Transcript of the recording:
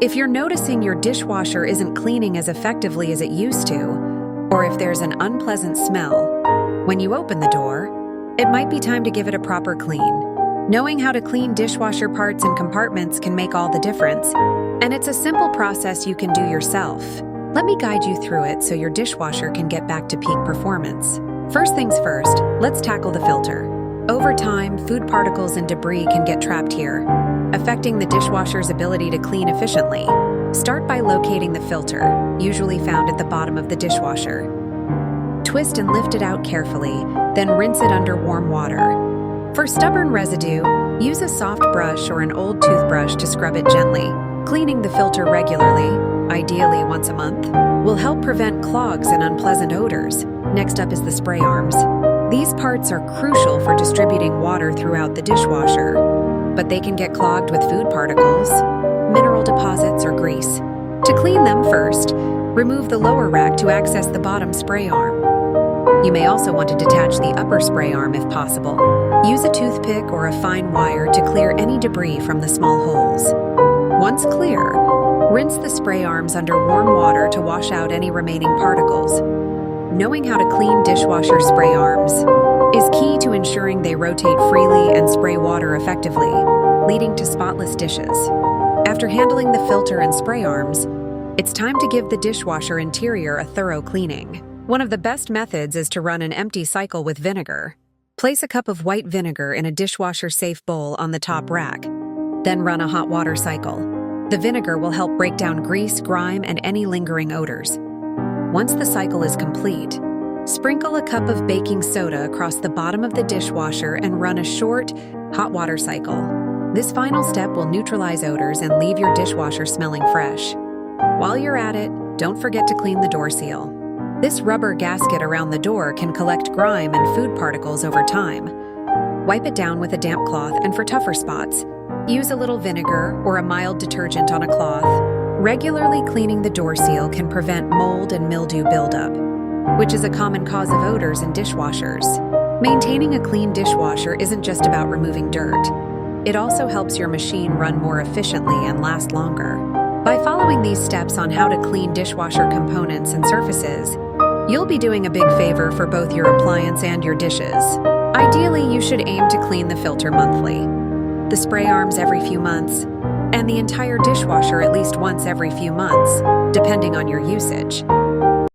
If you're noticing your dishwasher isn't cleaning as effectively as it used to, or if there's an unpleasant smell when you open the door, it might be time to give it a proper clean. Knowing how to clean dishwasher parts and compartments can make all the difference, and it's a simple process you can do yourself. Let me guide you through it so your dishwasher can get back to peak performance. First things first, let's tackle the filter. Over time, food particles and debris can get trapped here, affecting the dishwasher's ability to clean efficiently. Start by locating the filter, usually found at the bottom of the dishwasher. Twist and lift it out carefully, then rinse it under warm water. For stubborn residue, use a soft brush or an old toothbrush to scrub it gently. Cleaning the filter regularly, ideally once a month, will help prevent clogs and unpleasant odors. Next up is the spray arms. These parts are crucial for distributing water throughout the dishwasher, but they can get clogged with food particles, mineral deposits, or grease. To clean them first, remove the lower rack to access the bottom spray arm. You may also want to detach the upper spray arm if possible. Use a toothpick or a fine wire to clear any debris from the small holes. Once clear, rinse the spray arms under warm water to wash out any remaining particles. Knowing how to clean dishwasher spray arms is key to ensuring they rotate freely and spray water effectively, leading to spotless dishes. After handling the filter and spray arms, it's time to give the dishwasher interior a thorough cleaning. One of the best methods is to run an empty cycle with vinegar. Place a cup of white vinegar in a dishwasher-safe bowl on the top rack. Then run a hot water cycle. The vinegar will help break down grease, grime, and any lingering odors. Once the cycle is complete, sprinkle a cup of baking soda across the bottom of the dishwasher and run a short, hot water cycle. This final step will neutralize odors and leave your dishwasher smelling fresh. While you're at it, don't forget to clean the door seal. This rubber gasket around the door can collect grime and food particles over time. Wipe it down with a damp cloth, and for tougher spots, use a little vinegar or a mild detergent on a cloth. Regularly cleaning the door seal can prevent mold and mildew buildup, which is a common cause of odors in dishwashers. Maintaining a clean dishwasher isn't just about removing dirt. It also helps your machine run more efficiently and last longer. By following these steps on how to clean dishwasher components and surfaces, you'll be doing a big favor for both your appliance and your dishes. Ideally, you should aim to clean the filter monthly, the spray arms every few months, and the entire dishwasher at least once every few months, depending on your usage.